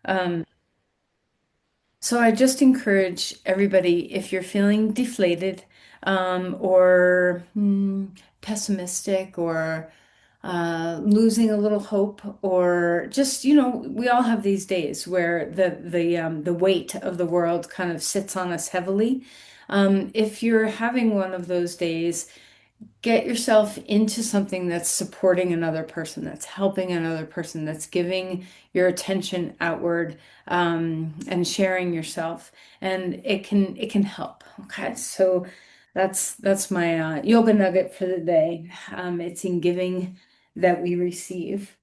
Um, so I just encourage everybody, if you're feeling deflated, or pessimistic, or losing a little hope, or just, we all have these days where the weight of the world kind of sits on us heavily. If you're having one of those days, get yourself into something that's supporting another person, that's helping another person, that's giving your attention outward, and sharing yourself, and it can help. Okay, so that's my yoga nugget for the day. It's in giving that we receive.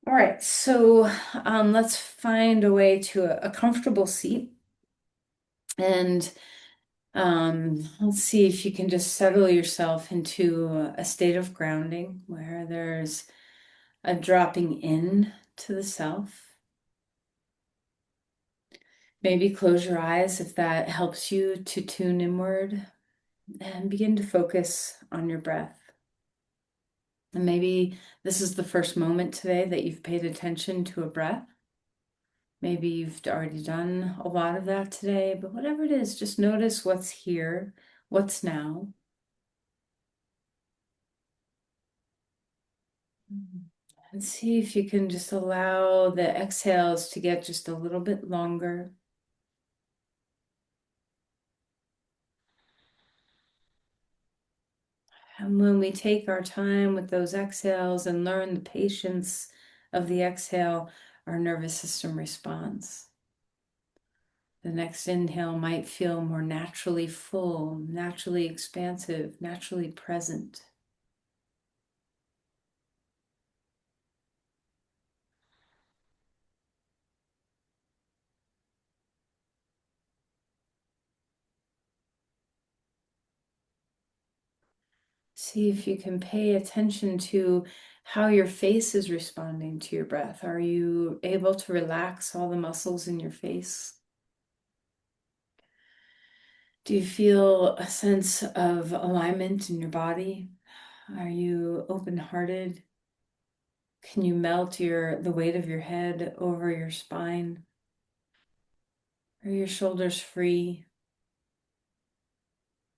All right, so let's find a way to a comfortable seat. And let's see if you can just settle yourself into a state of grounding where there's a dropping in to the self. Maybe close your eyes if that helps you to tune inward and begin to focus on your breath. And maybe this is the first moment today that you've paid attention to a breath. Maybe you've already done a lot of that today, but whatever it is, just notice what's here, what's now. And see if you can just allow the exhales to get just a little bit longer. And when we take our time with those exhales and learn the patience of the exhale, our nervous system responds. The next inhale might feel more naturally full, naturally expansive, naturally present. See if you can pay attention to how your face is responding to your breath. Are you able to relax all the muscles in your face? Do you feel a sense of alignment in your body? Are you open-hearted? Can you melt the weight of your head over your spine? Are your shoulders free?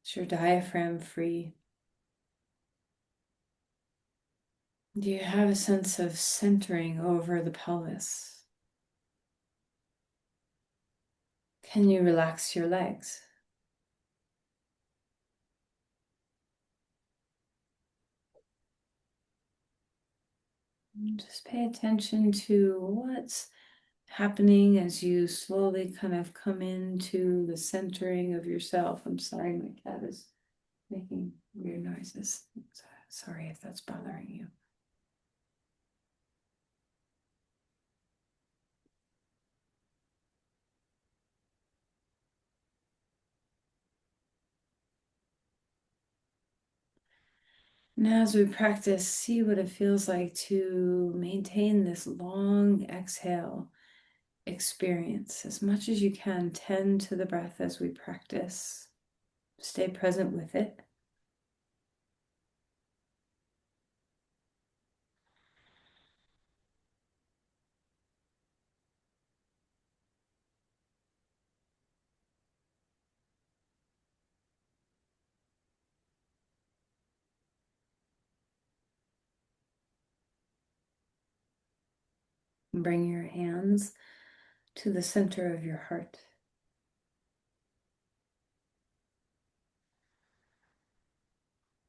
Is your diaphragm free? Do you have a sense of centering over the pelvis? Can you relax your legs? And just pay attention to what's happening as you slowly kind of come into the centering of yourself. I'm sorry, my cat is making weird noises. Sorry if that's bothering you. Now, as we practice, see what it feels like to maintain this long exhale experience. As much as you can, tend to the breath as we practice. Stay present with it. Bring your hands to the center of your heart.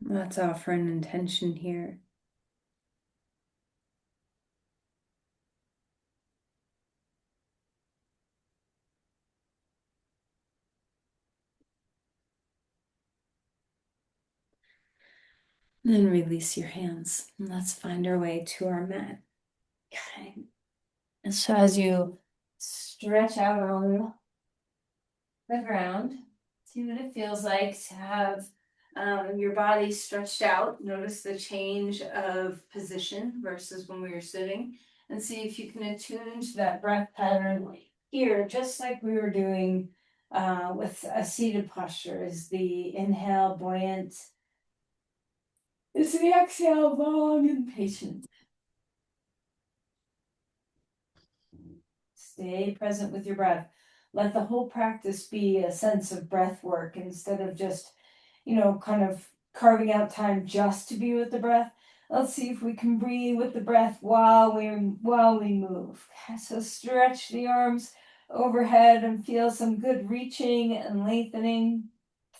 Let's offer an intention here. Then release your hands. And let's find our way to our mat. Okay. And so as you stretch out on the ground, see what it feels like to have your body stretched out. Notice the change of position versus when we were sitting, and see if you can attune to that breath pattern here, just like we were doing with a seated posture. Is the inhale buoyant? Is the exhale long and patient? Stay present with your breath. Let the whole practice be a sense of breath work instead of just, kind of carving out time just to be with the breath. Let's see if we can breathe with the breath while we move. So stretch the arms overhead and feel some good reaching and lengthening.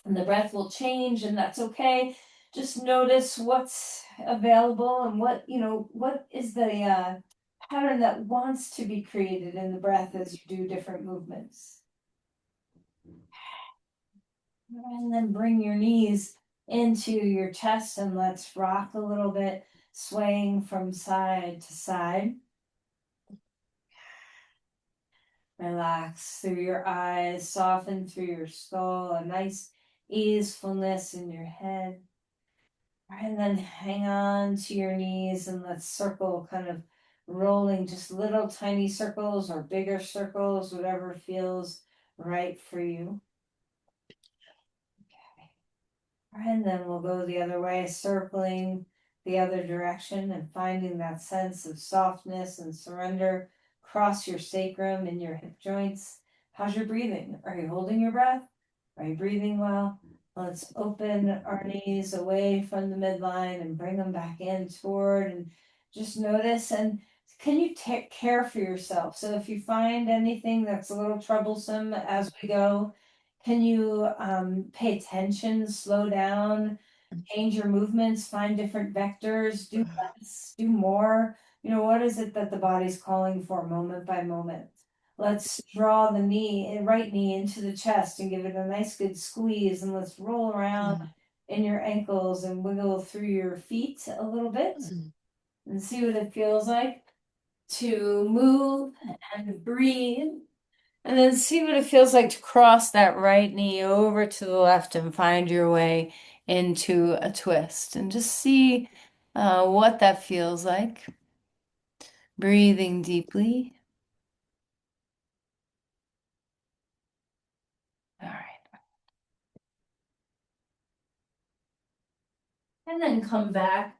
And the breath will change, and that's okay. Just notice what's available and what is the pattern that wants to be created in the breath as you do different movements. And then bring your knees into your chest and let's rock a little bit, swaying from side to side. Relax through your eyes, soften through your skull, a nice easefulness in your head. And then hang on to your knees and let's circle, kind of rolling just little tiny circles or bigger circles, whatever feels right for you. And then we'll go the other way, circling the other direction and finding that sense of softness and surrender across your sacrum and your hip joints. How's your breathing? Are you holding your breath? Are you breathing well? Let's open our knees away from the midline and bring them back in toward, and just notice. And can you take care for yourself? So if you find anything that's a little troublesome as we go, can you pay attention, slow down, change your movements, find different vectors, do less, do more? What is it that the body's calling for moment by moment? Let's draw the right knee into the chest and give it a nice good squeeze, and let's roll around in your ankles and wiggle through your feet a little bit and see what it feels like to move and breathe. And then see what it feels like to cross that right knee over to the left and find your way into a twist. And just see what that feels like. Breathing deeply. All right. And then come back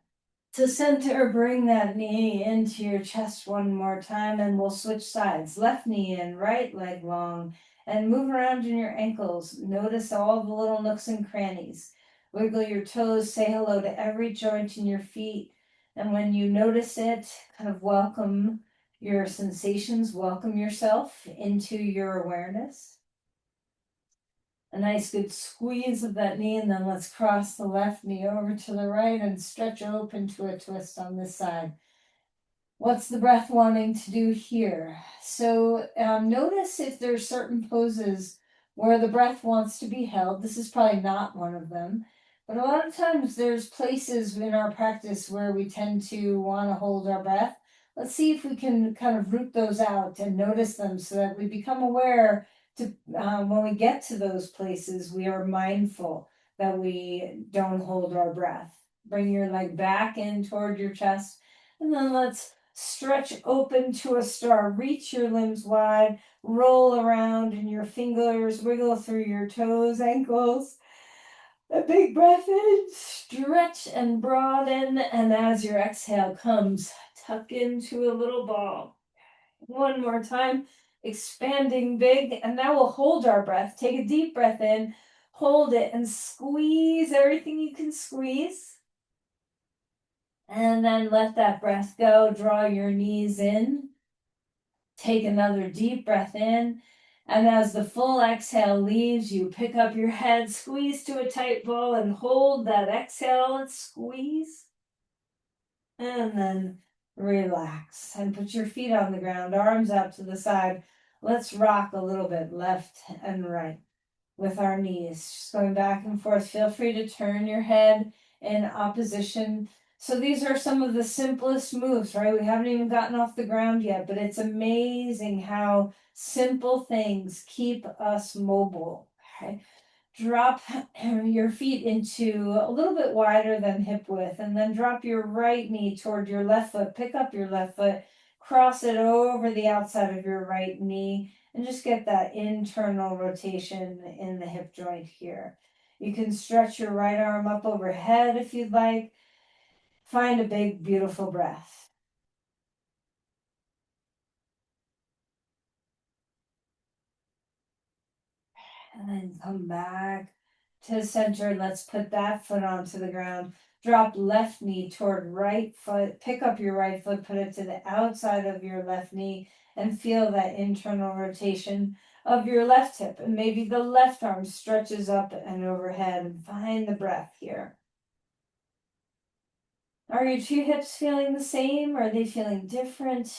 to center. Bring that knee into your chest one more time, and we'll switch sides. Left knee in, right leg long, and move around in your ankles. Notice all the little nooks and crannies. Wiggle your toes, say hello to every joint in your feet. And when you notice it, kind of welcome your sensations, welcome yourself into your awareness. A nice good squeeze of that knee, and then let's cross the left knee over to the right and stretch open to a twist on this side. What's the breath wanting to do here? So notice if there's certain poses where the breath wants to be held. This is probably not one of them, but a lot of times there's places in our practice where we tend to want to hold our breath. Let's see if we can kind of root those out and notice them so that we become aware to when we get to those places, we are mindful that we don't hold our breath. Bring your leg back in toward your chest, and then let's stretch open to a star. Reach your limbs wide, roll around in your fingers, wiggle through your toes, ankles. A big breath in, stretch and broaden, and as your exhale comes, tuck into a little ball. One more time, expanding big, and now we'll hold our breath. Take a deep breath in, hold it, and squeeze everything you can squeeze. And then let that breath go. Draw your knees in. Take another deep breath in. And as the full exhale leaves, you pick up your head, squeeze to a tight ball, and hold that exhale and squeeze. And then relax and put your feet on the ground, arms out to the side. Let's rock a little bit left and right with our knees, just going back and forth. Feel free to turn your head in opposition. So these are some of the simplest moves, right? We haven't even gotten off the ground yet, but it's amazing how simple things keep us mobile. Okay? Drop your feet into a little bit wider than hip width, and then drop your right knee toward your left foot. Pick up your left foot, cross it over the outside of your right knee, and just get that internal rotation in the hip joint here. You can stretch your right arm up overhead if you'd like. Find a big, beautiful breath. And then come back to center. Let's put that foot onto the ground. Drop left knee toward right foot. Pick up your right foot, put it to the outside of your left knee, and feel that internal rotation of your left hip. And maybe the left arm stretches up and overhead. And find the breath here. Are your two hips feeling the same? Or are they feeling different?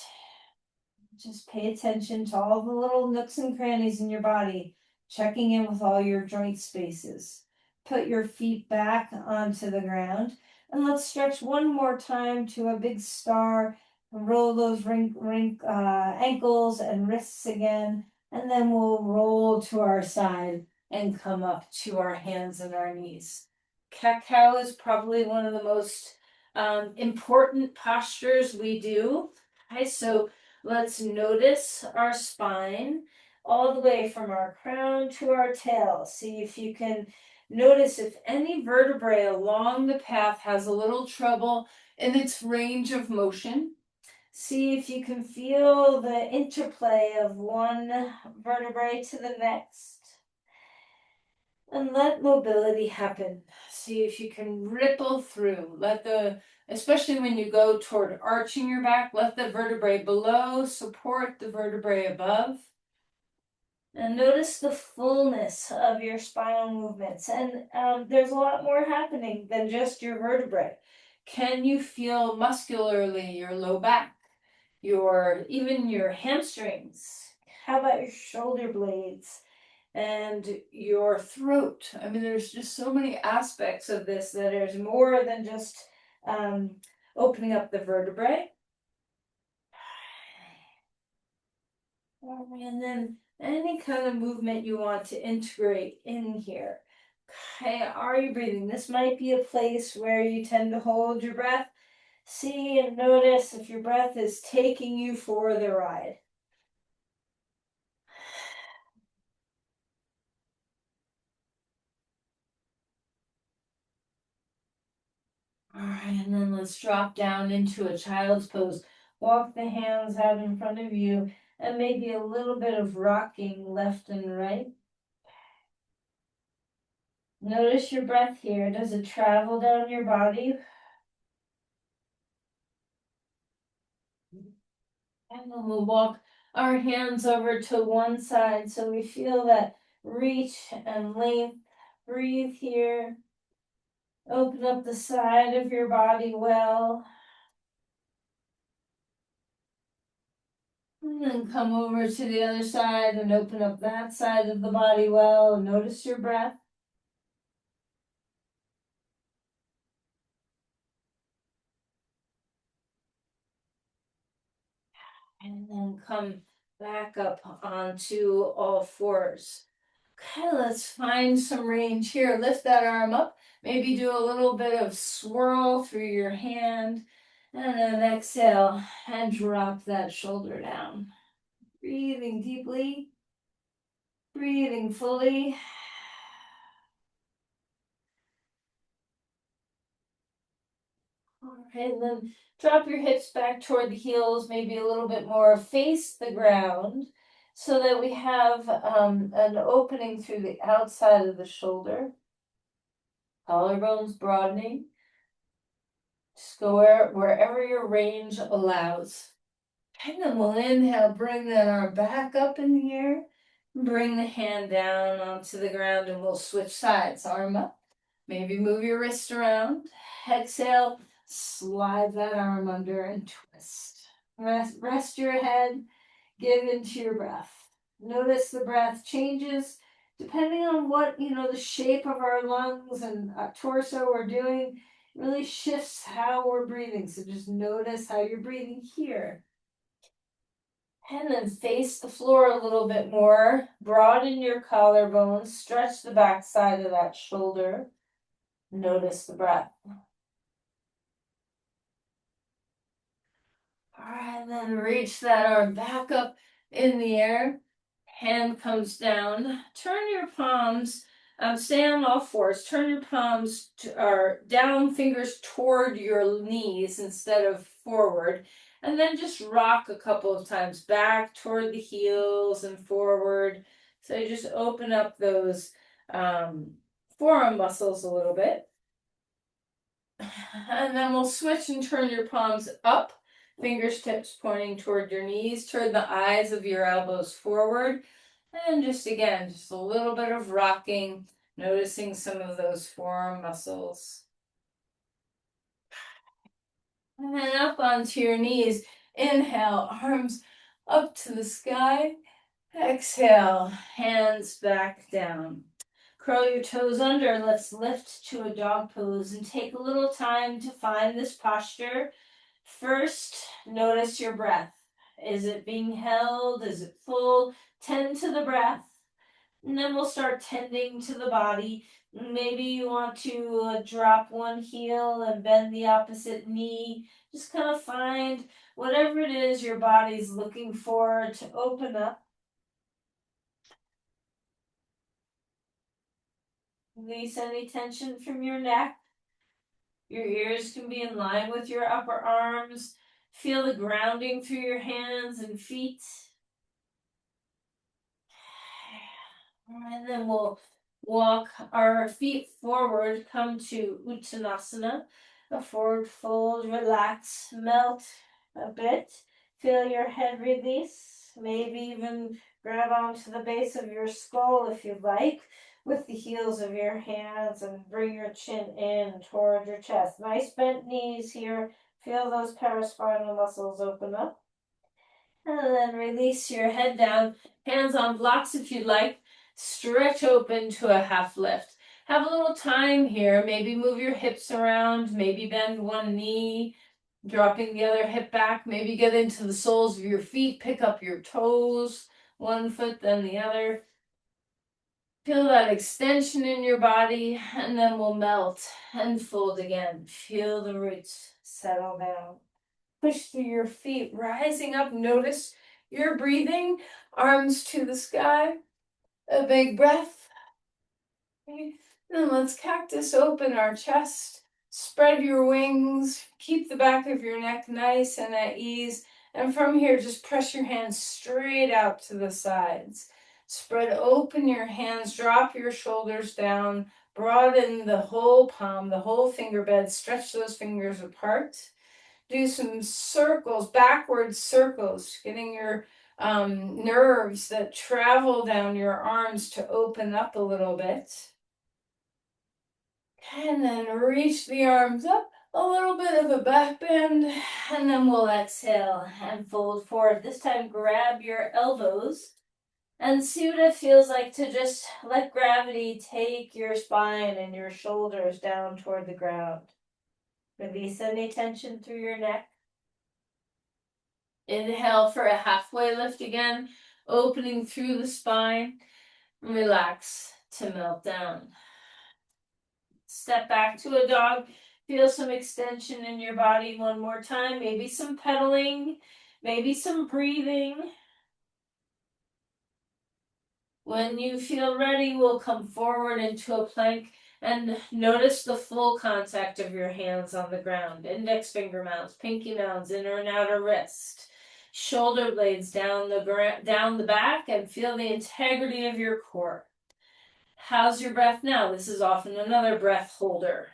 Just pay attention to all the little nooks and crannies in your body, checking in with all your joint spaces. Put your feet back onto the ground, and let's stretch one more time to a big star. Roll those ankles and wrists again, and then we'll roll to our side and come up to our hands and our knees. Cat-cow is probably one of the most important postures we do. Okay, so let's notice our spine all the way from our crown to our tail. See if you can notice if any vertebrae along the path has a little trouble in its range of motion. See if you can feel the interplay of one vertebrae to the next. And let mobility happen. See if you can ripple through. Especially when you go toward arching your back, let the vertebrae below support the vertebrae above. And notice the fullness of your spinal movements. And there's a lot more happening than just your vertebrae. Can you feel muscularly your low back, even your hamstrings? How about your shoulder blades? And your throat. I mean, there's just so many aspects of this that there's more than just opening up the vertebrae. And then any kind of movement you want to integrate in here. Okay, are you breathing? This might be a place where you tend to hold your breath. See and notice if your breath is taking you for the ride. All right, and then let's drop down into a child's pose. Walk the hands out in front of you and maybe a little bit of rocking left and right. Notice your breath here. Does it travel down your body? And then we'll walk our hands over to one side so we feel that reach and length. Breathe here. Open up the side of your body well. And then come over to the other side and open up that side of the body well. Notice your breath. And then come back up onto all fours. Okay, let's find some range here. Lift that arm up. Maybe do a little bit of swirl through your hand. And then exhale and drop that shoulder down. Breathing deeply. Breathing fully. Okay, and then drop your hips back toward the heels, maybe a little bit more face the ground, so that we have an opening through the outside of the shoulder. Collarbones broadening. Just go wherever your range allows. And then we'll inhale, bring that arm back up in the air. Bring the hand down onto the ground and we'll switch sides. Arm up. Maybe move your wrist around. Exhale, slide that arm under and twist. Rest your head, give into your breath. Notice the breath changes depending on what, the shape of our lungs and torso we're doing. Really shifts how we're breathing. So just notice how you're breathing here. And then face the floor a little bit more. Broaden your collarbones. Stretch the back side of that shoulder. Notice the breath. All right, and then reach that arm back up in the air. Hand comes down. Turn your palms. Stay on all fours. Turn your palms or down, fingers toward your knees instead of forward. And then just rock a couple of times back toward the heels and forward. So you just open up those forearm muscles a little bit. And then we'll switch and turn your palms up, fingertips pointing toward your knees. Turn the eyes of your elbows forward. And just again, just a little bit of rocking, noticing some of those forearm muscles. And then up onto your knees. Inhale, arms up to the sky. Exhale, hands back down. Curl your toes under. Let's lift to a dog pose and take a little time to find this posture. First, notice your breath. Is it being held? Is it full? Tend to the breath. And then we'll start tending to the body. Maybe you want to drop one heel and bend the opposite knee. Just kind of find whatever it is your body's looking for to open up. Release any tension from your neck. Your ears can be in line with your upper arms. Feel the grounding through your hands and feet. And then we'll walk our feet forward, come to Uttanasana, a forward fold, relax, melt a bit. Feel your head release, maybe even grab onto the base of your skull if you'd like, with the heels of your hands, and bring your chin in toward your chest. Nice bent knees here. Feel those paraspinal muscles open up. And then release your head down, hands on blocks if you'd like. Stretch open to a half lift. Have a little time here. Maybe move your hips around, maybe bend one knee, dropping the other hip back. Maybe get into the soles of your feet, pick up your toes, one foot then the other. Feel that extension in your body, and then we'll melt and fold again. Feel the roots settle down. Push through your feet, rising up. Notice your breathing, arms to the sky. A big breath. Then let's cactus open our chest. Spread your wings. Keep the back of your neck nice and at ease. And from here, just press your hands straight out to the sides. Spread open your hands, drop your shoulders down, broaden the whole palm, the whole finger bed, stretch those fingers apart. Do some circles, backward circles, getting your nerves that travel down your arms to open up a little bit. And then reach the arms up, a little bit of a back bend, and then we'll exhale and fold forward. This time grab your elbows and see what it feels like to just let gravity take your spine and your shoulders down toward the ground. Release any tension through your neck. Inhale for a halfway lift again, opening through the spine. Relax to melt down. Step back to a dog. Feel some extension in your body one more time. Maybe some pedaling, maybe some breathing. When you feel ready, we'll come forward into a plank and notice the full contact of your hands on the ground. Index finger mounds, pinky mounds, inner and outer wrist. Shoulder blades down the back, and feel the integrity of your core. How's your breath now? This is often another breath holder.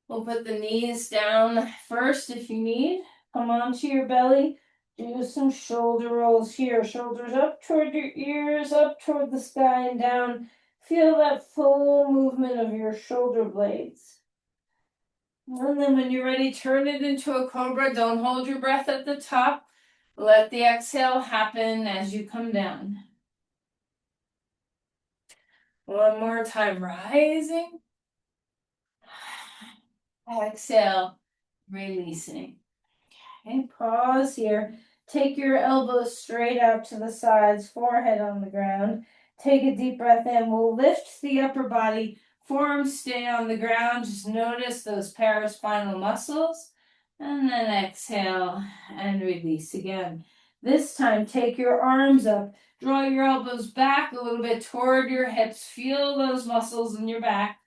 We'll put the knees down first if you need. Come onto your belly. Do some shoulder rolls here. Shoulders up toward your ears, up toward the sky and down. Feel that full movement of your shoulder blades. And then when you're ready, turn it into a cobra. Don't hold your breath at the top. Let the exhale happen as you come down. One more time, rising. Exhale, releasing. Okay, pause here. Take your elbows straight out to the sides, forehead on the ground. Take a deep breath in. We'll lift the upper body. Forearms stay on the ground. Just notice those paraspinal muscles. And then exhale and release again. This time, take your arms up. Draw your elbows back a little bit toward your hips. Feel those muscles in your back.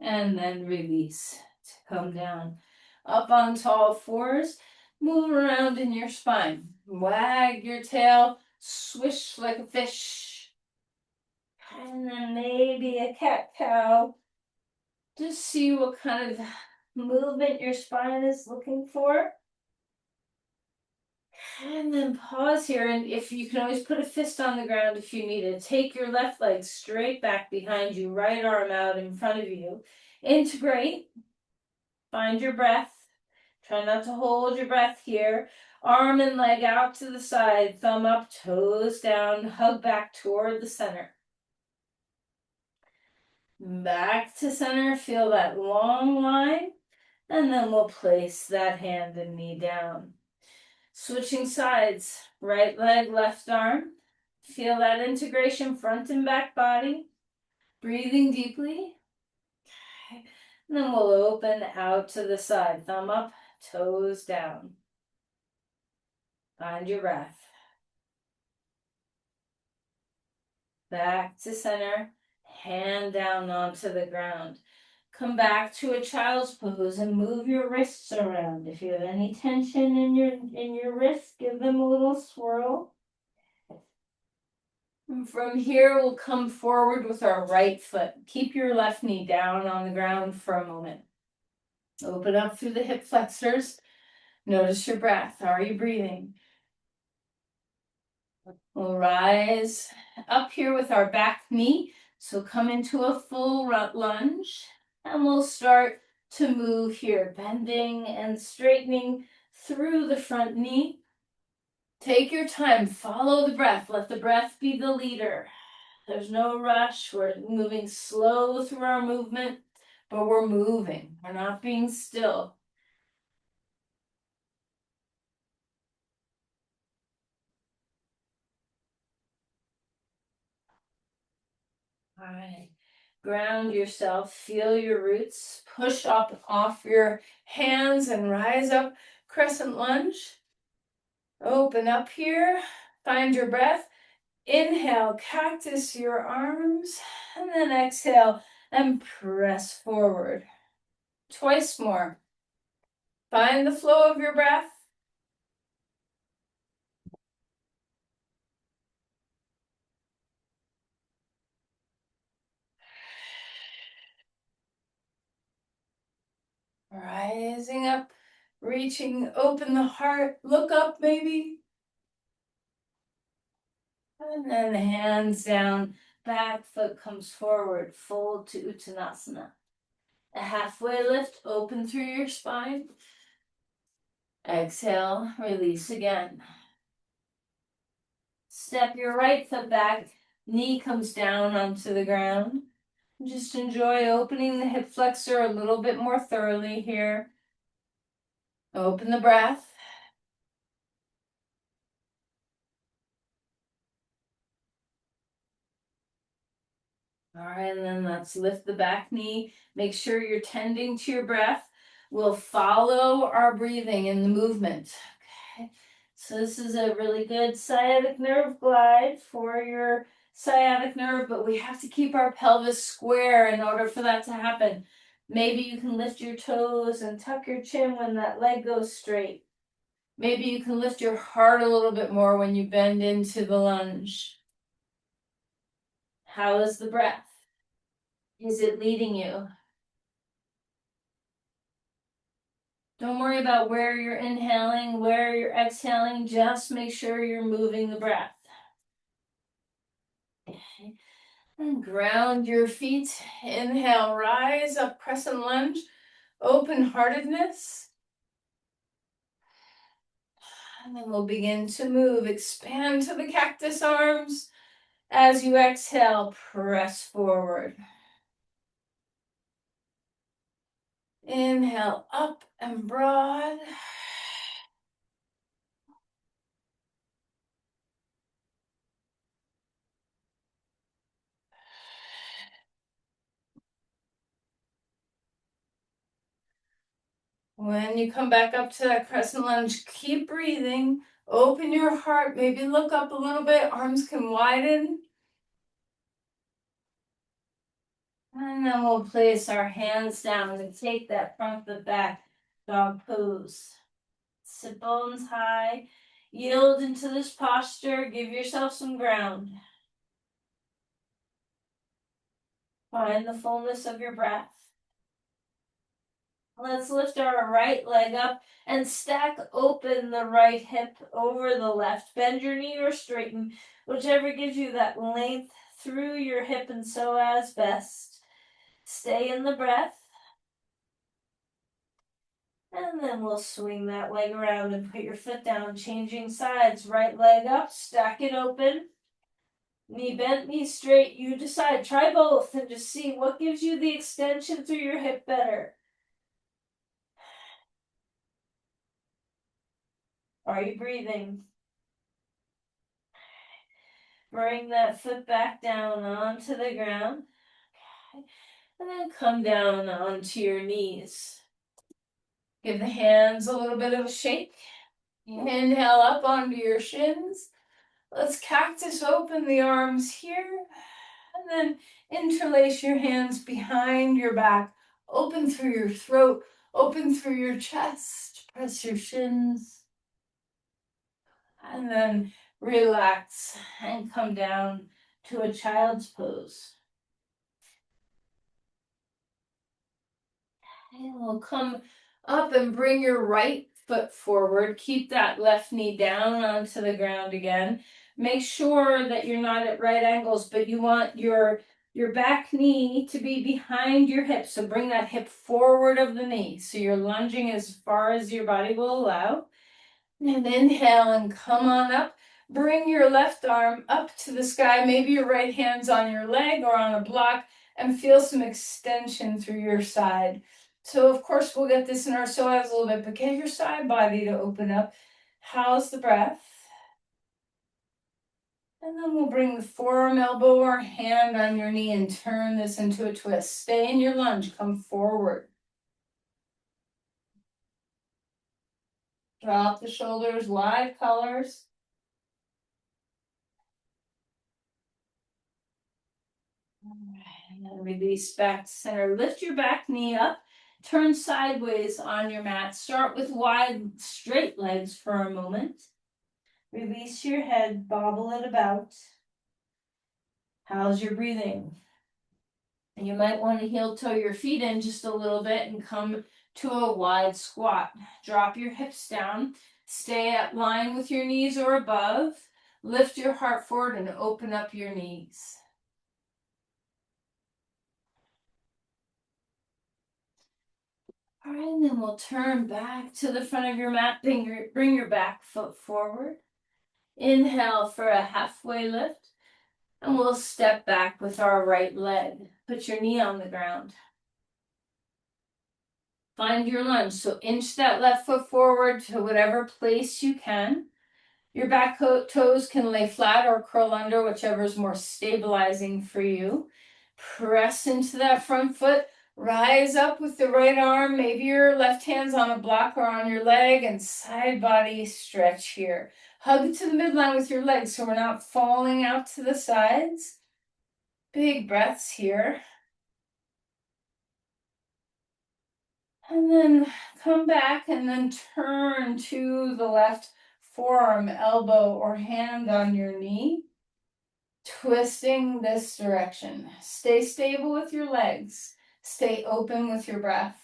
And then release to come down. Up onto all fours. Move around in your spine. Wag your tail. swish like a fish. And then maybe a cat-cow. Just see what kind of movement your spine is looking for. And then pause here, and if you can always put a fist on the ground if you need it. Take your left leg straight back behind you, right arm out in front of you. Integrate. Find your breath. Try not to hold your breath here. Arm and leg out to the side, thumb up, toes down, hug back toward the center. Back to center, feel that long line, and then we'll place that hand and knee down. Switching sides, right leg, left arm. Feel that integration, front and back body. Breathing deeply. Okay. And then we'll open out to the side, thumb up, toes down. Find your breath. Back to center, hand down onto the ground. Come back to a child's pose and move your wrists around. If you have any tension in your wrists, give them a little swirl. And from here, we'll come forward with our right foot. Keep your left knee down on the ground for a moment. Open up through the hip flexors. Notice your breath. Are you breathing? We'll rise up here with our back knee. So come into a full lunge. And we'll start to move here, bending and straightening through the front knee. Take your time, follow the breath, let the breath be the leader. There's no rush, we're moving slow through our movement, but we're moving, we're not being still. All right, ground yourself, feel your roots, push up off your hands and rise up, crescent lunge. Open up here, find your breath. Inhale, cactus your arms, and then exhale and press forward. Twice more. Find the flow of your breath. Rising up, reaching, open the heart, look up maybe. And then hands down, back foot comes forward, fold to Uttanasana. A halfway lift, open through your spine. Exhale, release again. Step your right foot back, knee comes down onto the ground. Just enjoy opening the hip flexor a little bit more thoroughly here. Open the breath. All right, and then let's lift the back knee. Make sure you're tending to your breath. We'll follow our breathing in the movement. Okay, so this is a really good sciatic nerve glide for your sciatic nerve, but we have to keep our pelvis square in order for that to happen. Maybe you can lift your toes and tuck your chin when that leg goes straight. Maybe you can lift your heart a little bit more when you bend into the lunge. How is the breath? Is it leading you? Don't worry about where you're inhaling, where you're exhaling. Just make sure you're moving the breath. Okay. And ground your feet. Inhale, rise up, crescent lunge, open-heartedness. And then we'll begin to move. Expand to the cactus arms. As you exhale, press forward. Inhale, up and broad. When you come back up to that crescent lunge, keep breathing. Open your heart, maybe look up a little bit. Arms can widen. And then we'll place our hands down and take that front foot back dog pose. Sit bones high. Yield into this posture. Give yourself some ground. Find the fullness of your breath. Let's lift our right leg up and stack open the right hip over the left. Bend your knee or straighten, whichever gives you that length through your hip and psoas best. Stay in the breath. And then we'll swing that leg around and put your foot down, changing sides. Right leg up, stack it open. Knee bent, knee straight. You decide. Try both and just see what gives you the extension through your hip better. Are you breathing? Bring that foot back down onto the ground. And then come down onto your knees. Give the hands a little bit of a shake. Inhale up onto your shins. Let's cactus open the arms here. And then interlace your hands behind your back. Open through your throat. Open through your chest. Press your shins. And then relax and come down to a child's pose. And we'll come up and bring your right foot forward. Keep that left knee down onto the ground again. Make sure that you're not at right angles, but you want your back knee to be behind your hip. So bring that hip forward of the knee. So you're lunging as far as your body will allow. And inhale and come on up. Bring your left arm up to the sky. Maybe your right hand's on your leg or on a block, and feel some extension through your side. So of course we'll get this in our psoas a little bit, but get your side body to open up. How's the breath? And then we'll bring the forearm, elbow, or hand on your knee and turn this into a twist. Stay in your lunge, come forward. Drop the shoulders, wide colors. And then release back to center. Lift your back knee up. Turn sideways on your mat. Start with wide, straight legs for a moment. Release your head, bobble it about. How's your breathing? And you might want to heel toe your feet in just a little bit and come to a wide squat. Drop your hips down. Stay at line with your knees or above. Lift your heart forward and open up your knees. All right, and then we'll turn back to the front of your mat. Bring your back foot forward. Inhale for a halfway lift. And we'll step back with our right leg. Put your knee on the ground. Find your lunge. So inch that left foot forward to whatever place you can. Your back toes can lay flat or curl under, whichever is more stabilizing for you. Press into that front foot. Rise up with the right arm. Maybe your left hand's on a block or on your leg, and side body stretch here. Hug to the midline with your legs so we're not falling out to the sides. Big breaths here. And then come back and then turn to the left forearm, elbow, or hand on your knee. Twisting this direction. Stay stable with your legs. Stay open with your breath.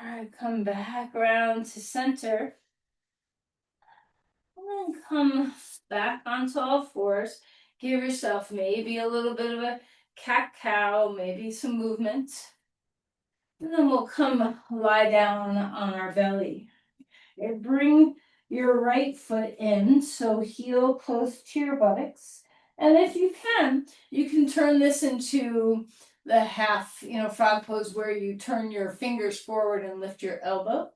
All right, come back around to center. And then come back onto all fours. Give yourself maybe a little bit of a cat-cow, maybe some movement. And then we'll come lie down on our belly. And bring your right foot in, so heel close to your buttocks. And if you can turn this into the half, frog pose where you turn your fingers forward and lift your elbow.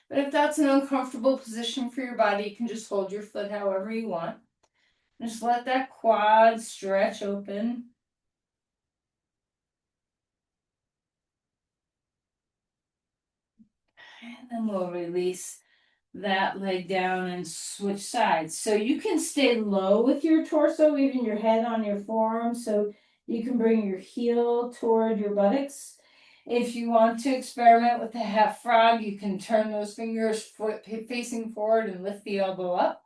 But if that's an uncomfortable position for your body, you can just hold your foot however you want. Just let that quad stretch open. And then we'll release that leg down and switch sides. So you can stay low with your torso, even your head on your forearm. So You can bring your heel toward your buttocks. If you want to experiment with a half frog, you can turn those fingers foot facing forward and lift the elbow up.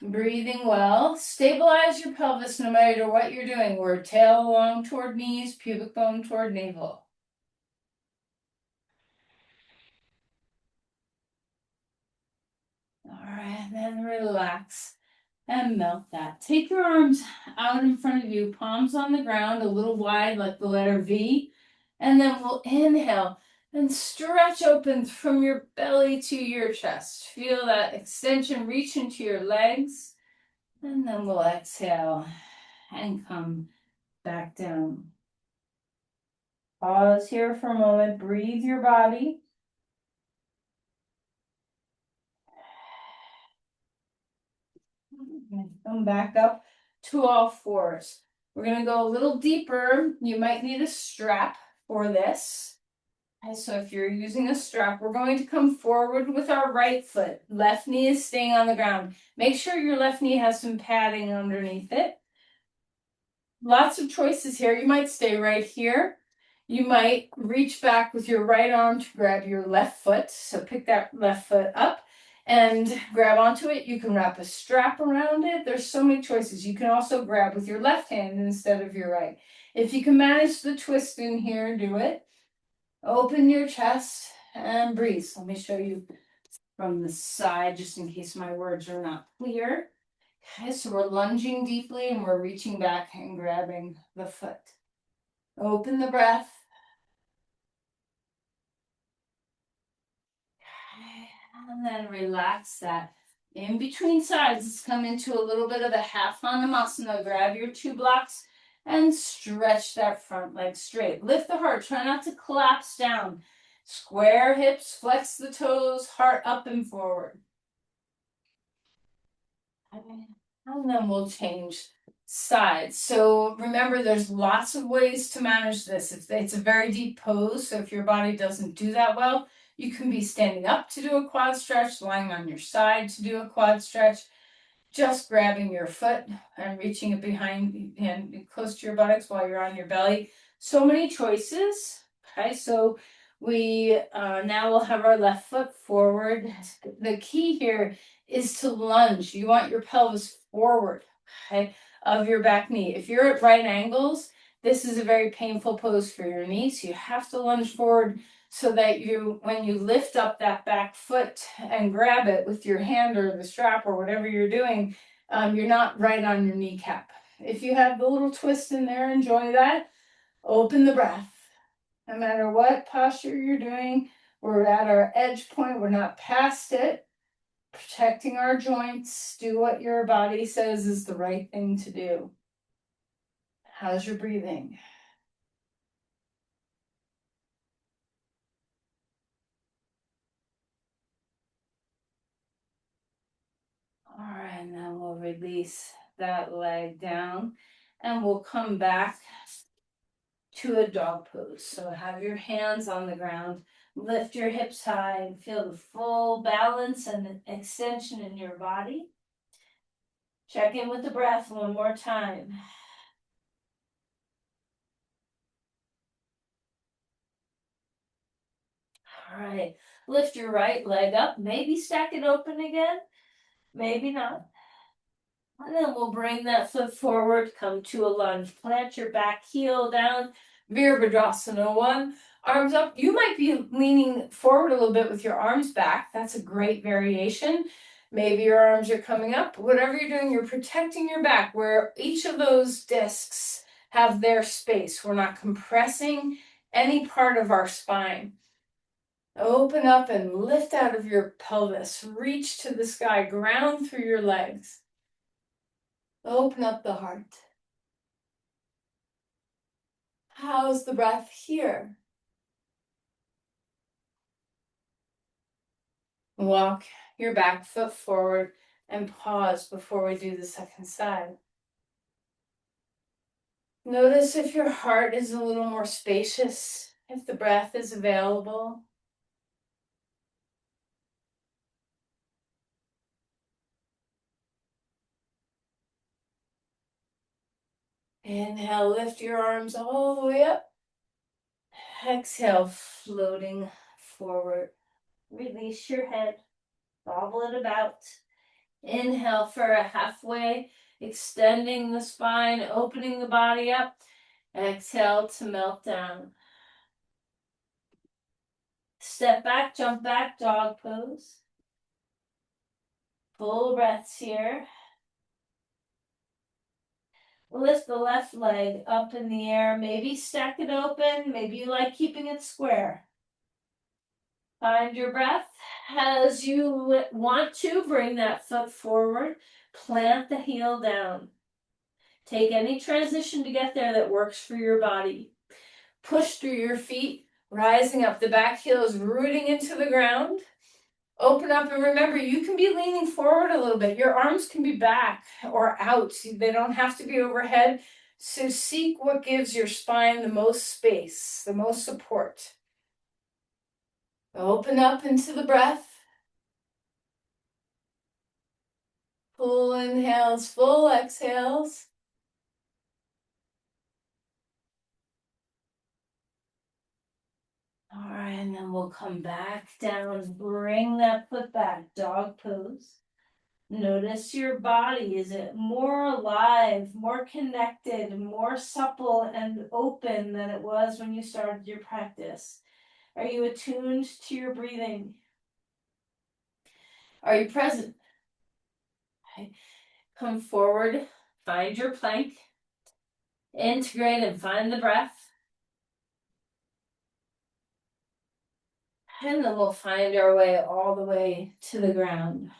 Breathing well. Stabilize your pelvis no matter what you're doing. We're tail along toward knees, pubic bone toward navel. All right, then relax and melt that. Take your arms out in front of you, palms on the ground, a little wide like the letter V. And then we'll inhale and stretch open from your belly to your chest. Feel that extension reach into your legs. And then we'll exhale and come back down. Pause here for a moment. Breathe your body. Come back up to all fours. We're going to go a little deeper. You might need a strap for this. Okay, so if you're using a strap, we're going to come forward with our right foot. Left knee is staying on the ground. Make sure your left knee has some padding underneath it. Lots of choices here. You might stay right here. You might reach back with your right arm to grab your left foot. So pick that left foot up and grab onto it. You can wrap a strap around it. There's so many choices. You can also grab with your left hand instead of your right. If you can manage the twist in here, do it. Open your chest and breathe. So let me show you from the side just in case my words are not clear. Okay, so we're lunging deeply and we're reaching back and grabbing the foot. Open the breath. Okay, and then relax that. In between sides, let's come into a little bit of a half Hanumasana. Grab your two blocks and stretch that front leg straight. Lift the heart. Try not to collapse down. Square hips, flex the toes, heart up and forward. And then we'll change sides. So remember, there's lots of ways to manage this. It's a very deep pose, so if your body doesn't do that well, you can be standing up to do a quad stretch, lying on your side to do a quad stretch, just grabbing your foot and reaching it behind and close to your buttocks while you're on your belly. So many choices. Okay, so we now will have our left foot forward. The key here is to lunge. You want your pelvis forward, okay, of your back knee. If you're at right angles, this is a very painful pose for your knees. So you have to lunge forward so that when you lift up that back foot and grab it with your hand or the strap or whatever you're doing, you're not right on your kneecap. If you have the little twist in there, enjoy that. Open the breath. No matter what posture you're doing, we're at our edge point. We're not past it. Protecting our joints. Do what your body says is the right thing to do. How's your breathing? All right, and then we'll release that leg down and we'll come back to a dog pose. So have your hands on the ground, lift your hips high and feel the full balance and extension in your body. Check in with the breath one more time. All right, lift your right leg up, maybe stack it open again, maybe not. And then we'll bring that foot forward, come to a lunge. Plant your back heel down, Virabhadrasana 1. Arms up. You might be leaning forward a little bit with your arms back. That's a great variation. Maybe your arms are coming up. Whatever you're doing, you're protecting your back where each of those discs have their space. We're not compressing any part of our spine. Open up and lift out of your pelvis. Reach to the sky. Ground through your legs. Open up the heart. How's the breath here? Walk your back foot forward and pause before we do the second side. Notice if your heart is a little more spacious, if the breath is available. Inhale, lift your arms all the way up. Exhale, floating forward. Release your head, bobble it about. Inhale for a halfway, extending the spine, opening the body up. Exhale to melt down. Step back, jump back, dog pose. Full breaths here. Lift the left leg up in the air. Maybe stack it open. Maybe you like keeping it square. Find your breath. As you want to, bring that foot forward. Plant the heel down. Take any transition to get there that works for your body. Push through your feet, rising up. The back heel is rooting into the ground. Open up and remember, you can be leaning forward a little bit. Your arms can be back or out. They don't have to be overhead. So seek what gives your spine the most space, the most support. Open up into the breath. Full inhales, full exhales. All right, and then we'll come back down. Bring that foot back, dog pose. Notice your body. Is it more alive, more connected, more supple and open than it was when you started your practice? Are you attuned to your breathing? Are you present? Okay. Come forward, find your plank, integrate and find the breath. And then we'll find our way all the way to the ground.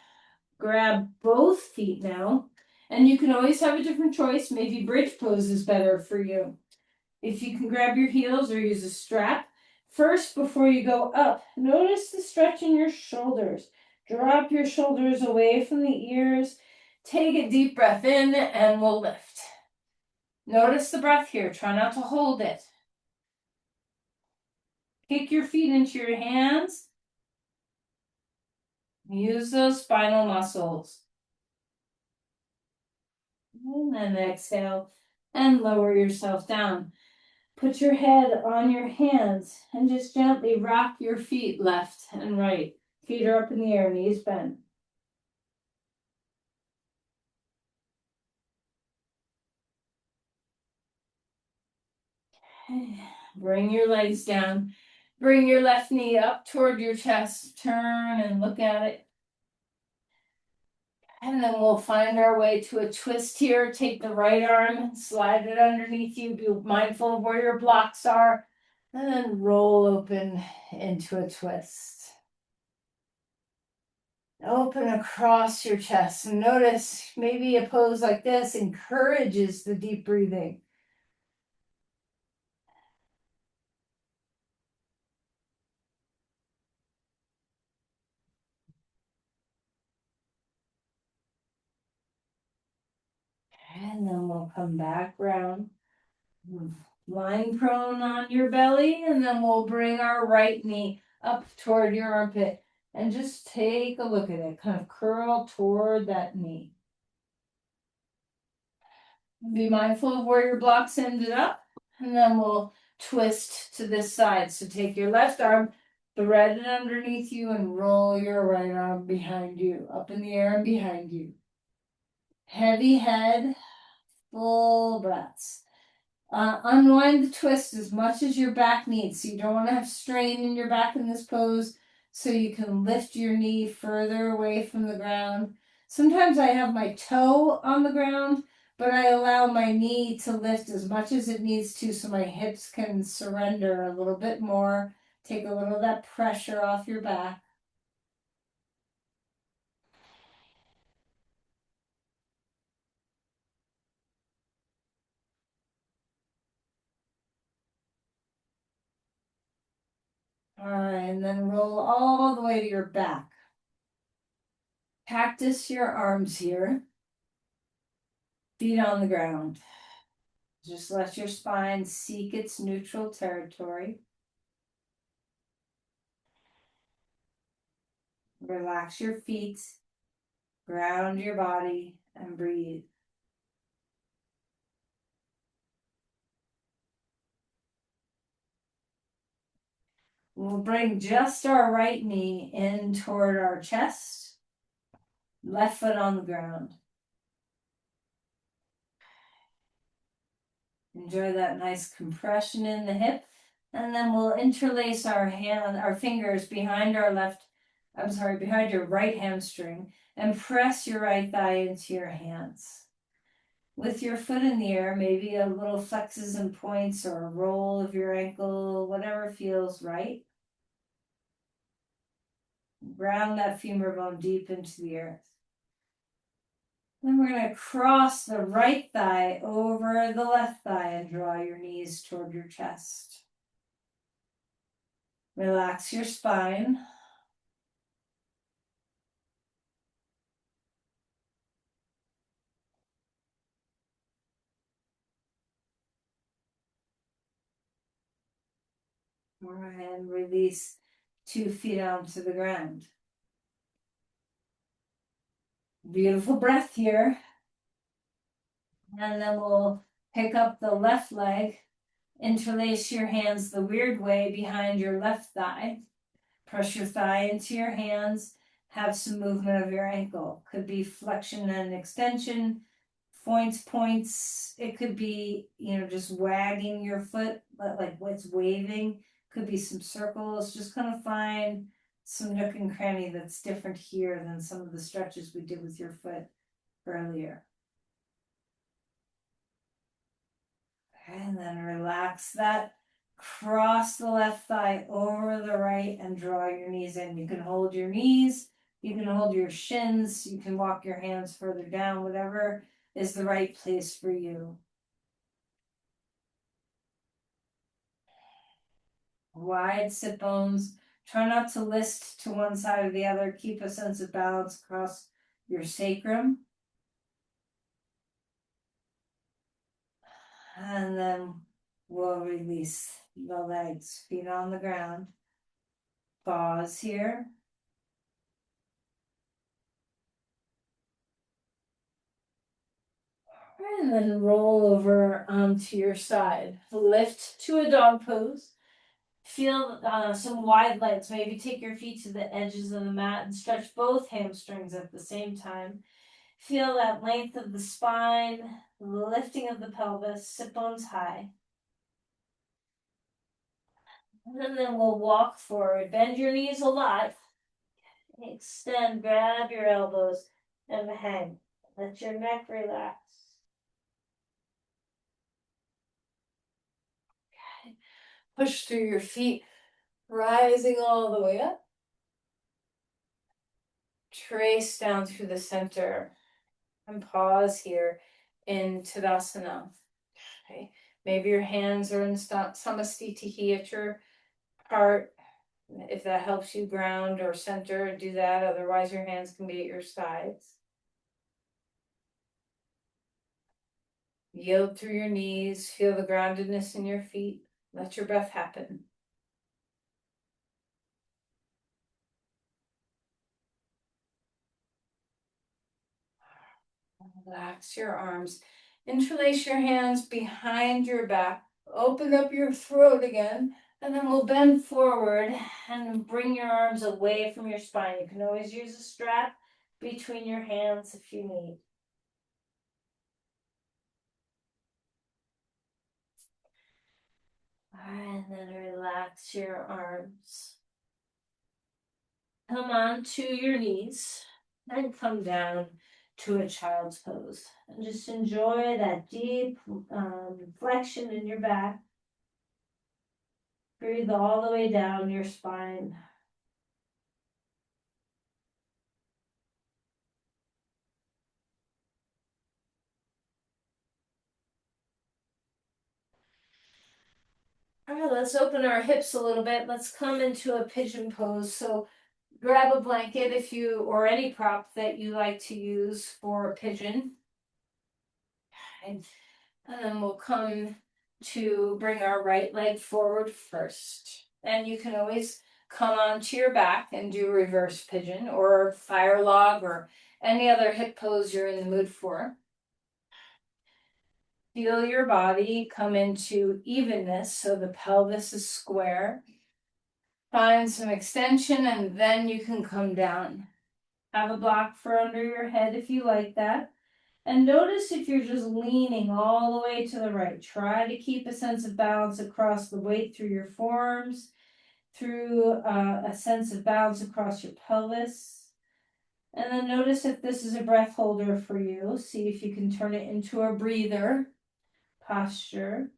Grab both feet now. And you can always have a different choice. Maybe bridge pose is better for you. If you can grab your heels or use a strap. First, before you go up, notice the stretch in your shoulders. Drop your shoulders away from the ears. Take a deep breath in and we'll lift. Notice the breath here. Try not to hold it. Kick your feet into your hands. Use those spinal muscles. And then exhale and lower yourself down. Put your head on your hands and just gently rock your feet left and right. Feet are up in the air, knees bent. Bring your legs down. Bring your left knee up toward your chest. Turn and look at it. And then we'll find our way to a twist here. Take the right arm, slide it underneath you. Be mindful of where your blocks are. And then roll open into a twist. Open across your chest. And notice maybe a pose like this encourages the deep breathing. And then we'll come back round. Lying prone on your belly, and then we'll bring our right knee up toward your armpit. And just take a look at it. Kind of curl toward that knee. Be mindful of where your blocks ended up. And then we'll twist to this side. So take your left arm, thread it underneath you, and roll your right arm behind you, up in the air and behind you. Heavy head, full breaths. Unwind the twist as much as your back needs. So you don't want to have strain in your back in this pose. So you can lift your knee further away from the ground. Sometimes I have my toe on the ground, but I allow my knee to lift as much as it needs to so my hips can surrender a little bit more. Take a little of that pressure off your back. All right, and then roll all the way to your back. Cactus your arms here. Feet on the ground. Just let your spine seek its neutral territory. Relax your feet, ground your body, and breathe. We'll bring just our right knee in toward our chest, left foot on the ground. Enjoy that nice compression in the hip. And then we'll interlace our fingers behind behind your right hamstring and press your right thigh into your hands. With your foot in the air, maybe a little flexes and points or a roll of your ankle, whatever feels right. Ground that femur bone deep into the earth. Then we're going to cross the right thigh over the left thigh and draw your knees toward your chest. Relax your spine. And release 2 feet onto the ground. Beautiful breath here. And then we'll pick up the left leg, interlace your hands the weird way behind your left thigh. Press your thigh into your hands, have some movement of your ankle. Could be flexion and extension, points. It could be, just wagging your foot, like it's waving. Could be some circles. Just kind of find some nook and cranny that's different here than some of the stretches we did with your foot earlier. And then relax that. Cross the left thigh over the right and draw your knees in. You can hold your knees, you can hold your shins, you can walk your hands further down, whatever is the right place for you. Wide sit bones. Try not to list to one side or the other. Keep a sense of balance across your sacrum. And then we'll release the legs, feet on the ground. Pause here. And then roll over onto your side. Lift to a dog pose. Feel some wide legs. Maybe take your feet to the edges of the mat and stretch both hamstrings at the same time. Feel that length of the spine, lifting of the pelvis, sit bones high. And then we'll walk forward. Bend your knees a lot. Extend, grab your elbows, and hang. Let your neck relax. Okay. Push through your feet, rising all the way up. Trace down through the center and pause here in Tadasana. Okay. Maybe your hands are in Samastitihi at your heart. If that helps you ground or center, do that. Otherwise, your hands can be at your sides. Yield through your knees. Feel the groundedness in your feet. Let your breath happen. Relax your arms. Interlace your hands behind your back. Open up your throat again. And then we'll bend forward and bring your arms away from your spine. You can always use a strap between your hands if you need. And then relax your arms. Come on to your knees and come down to a child's pose. And just enjoy that deep flexion in your back. Breathe all the way down your spine. All right, let's open our hips a little bit. Let's come into a pigeon pose. So grab a blanket or any prop that you like to use for a pigeon. And then we'll come to bring our right leg forward first. And you can always come onto your back and do reverse pigeon or fire log or any other hip pose you're in the mood for. Feel your body come into evenness so the pelvis is square. Find some extension and then you can come down. Have a block for under your head if you like that. And notice if you're just leaning all the way to the right. Try to keep a sense of balance across the weight through your forearms, through a sense of balance across your pelvis. And then notice if this is a breath holder for you. See if you can turn it into a breather posture.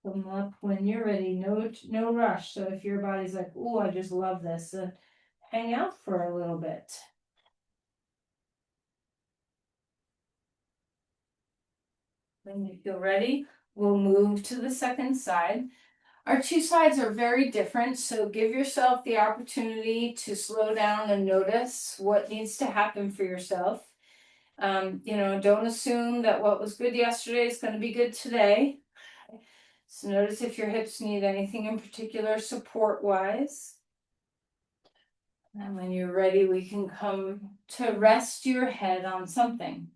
Come up when you're ready. No rush. So if your body's like, "Oh, I just love this," hang out for a little bit. When you feel ready, we'll move to the second side. Our two sides are very different, so give yourself the opportunity to slow down and notice what needs to happen for yourself. Don't assume that what was good yesterday is going to be good today. So notice if your hips need anything in particular support wise. And when you're ready, we can come to rest your head on something.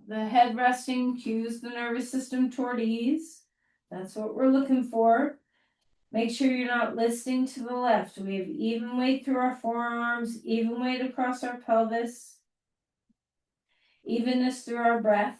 The head resting cues the nervous system toward ease. That's what we're looking for. Make sure you're not listing to the left. We have even weight through our forearms, even weight across our pelvis, evenness through our breath.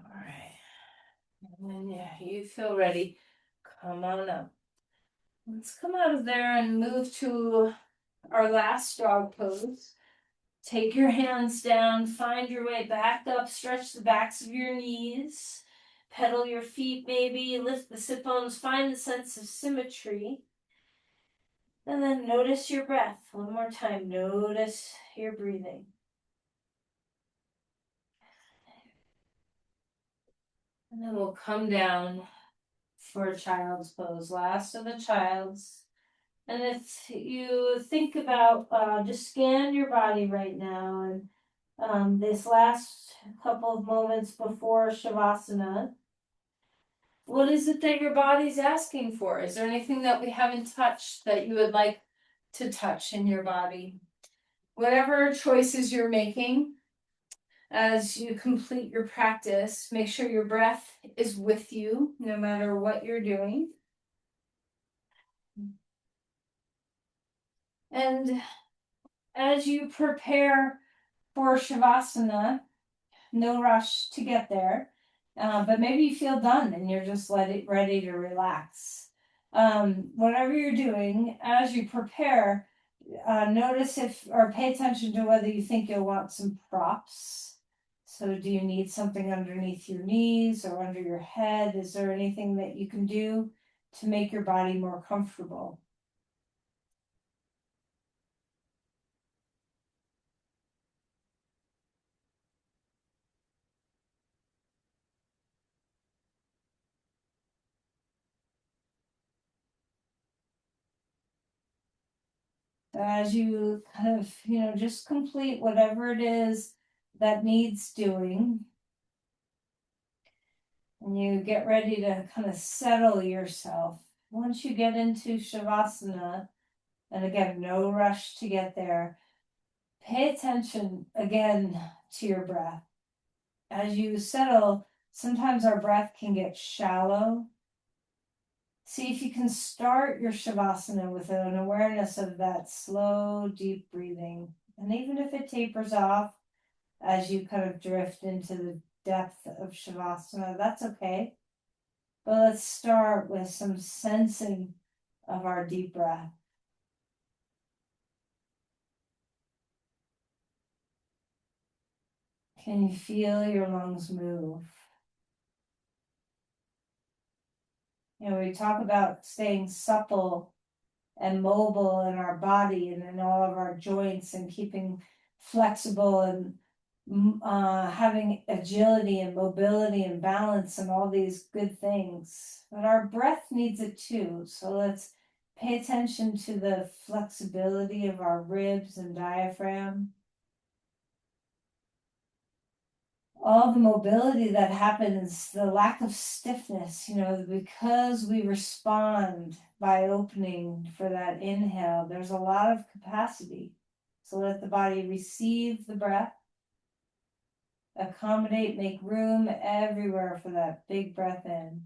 All right. And then, yeah, you feel ready. Come on up. Let's come out of there and move to our last dog pose. Take your hands down, find your way back up, stretch the backs of your knees, pedal your feet maybe, lift the sit bones, find the sense of symmetry. And then notice your breath. One more time, notice your breathing. And then we'll come down for child's pose, last of the child's. And if you think about, just scan your body right now and this last couple of moments before Shavasana, what is it that your body's asking for? Is there anything that we haven't touched that you would like to touch in your body? Whatever choices you're making as you complete your practice, make sure your breath is with you no matter what you're doing. And as you prepare for Shavasana, no rush to get there, but maybe you feel done and you're just ready to relax. Whatever you're doing, as you prepare, notice if or pay attention to whether you think you'll want some props. So, do you need something underneath your knees or under your head? Is there anything that you can do to make your body more comfortable? As you kind of, just complete whatever it is that needs doing, and you get ready to kind of settle yourself. Once you get into Shavasana, and again, no rush to get there, Pay attention again to your breath. As you settle, sometimes our breath can get shallow. See if you can start your Shavasana with an awareness of that slow, deep breathing. And even if it tapers off as you kind of drift into the depth of Shavasana, that's okay. But let's start with some sensing of our deep breath. Can you feel your lungs move? You know, we talk about staying supple and mobile in our body and in all of our joints and keeping flexible and having agility and mobility and balance and all these good things. But our breath needs it too. So let's pay attention to the flexibility of our ribs and diaphragm. All the mobility that happens, the lack of stiffness, because we respond by opening for that inhale, there's a lot of capacity. So let the body receive the breath, accommodate, make room everywhere for that big breath in.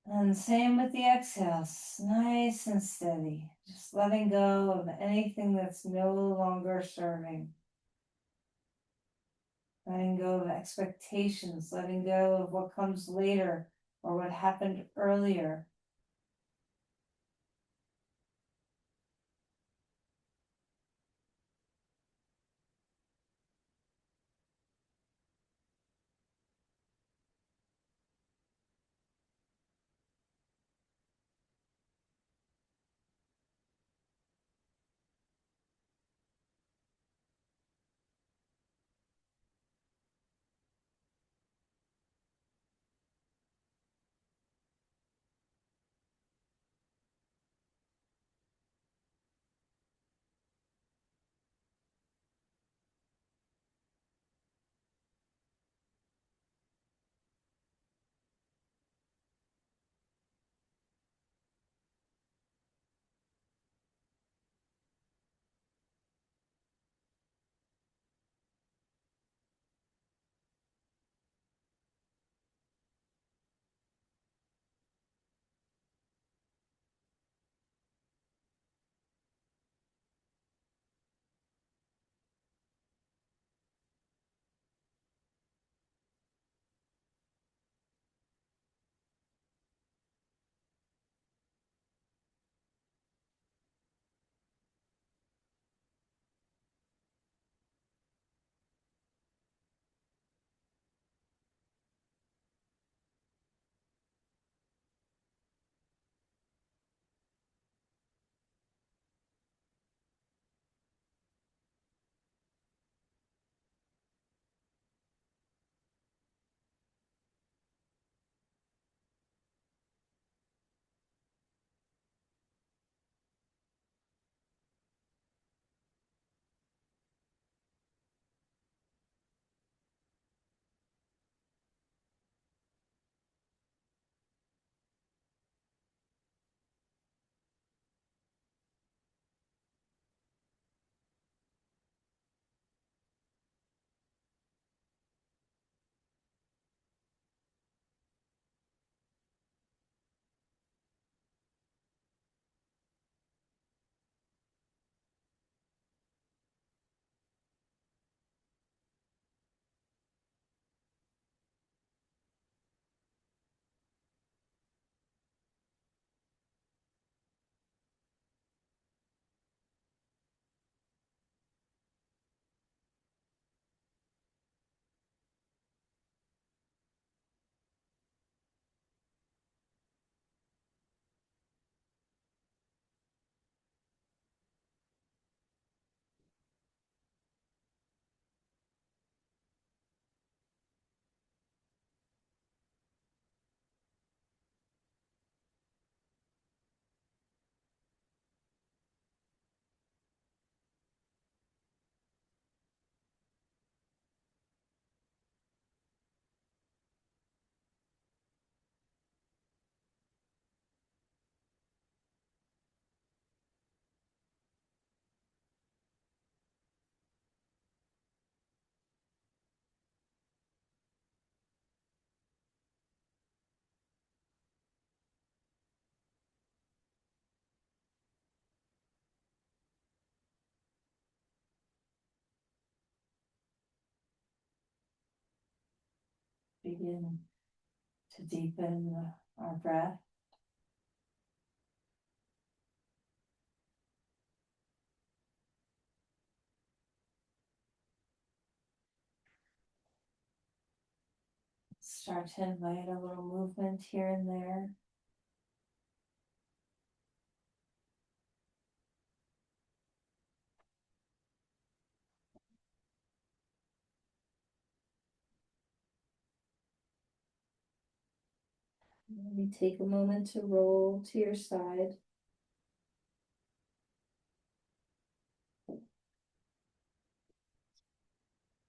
And same with the exhales, nice and steady, just letting go of anything that's no longer serving. Letting go of expectations, letting go of what comes later or what happened earlier. begin to deepen our breath. Start to invite a little movement here and there. Maybe take a moment to roll to your side.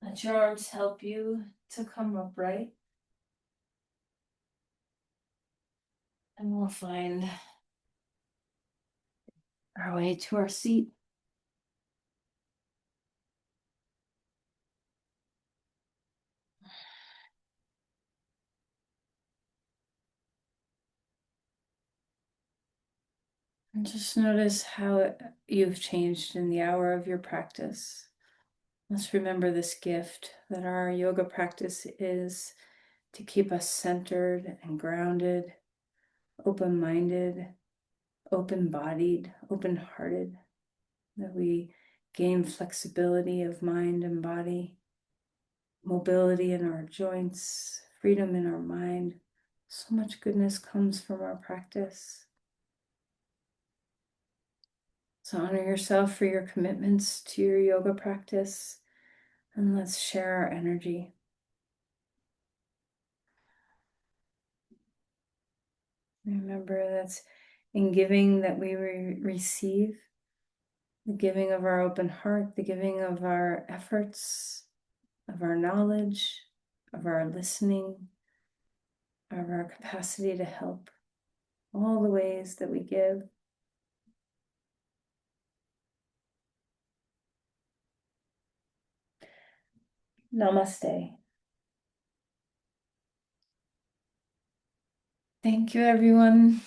Let your arms help you to come upright. And we'll find our way to our seat. And just notice how you've changed in the hour of your practice. Let's remember this gift that our yoga practice is to keep us centered and grounded, open-minded, open-bodied, open-hearted, that we gain flexibility of mind and body, mobility in our joints, freedom in our mind. So much goodness comes from our practice. So honor yourself for your commitments to your yoga practice, and let's share our energy. Remember that's in giving that we receive, the giving of our open heart, the giving of our efforts, of our knowledge, of our listening, of our capacity to help, all the ways that we give. Namaste. Thank you, everyone.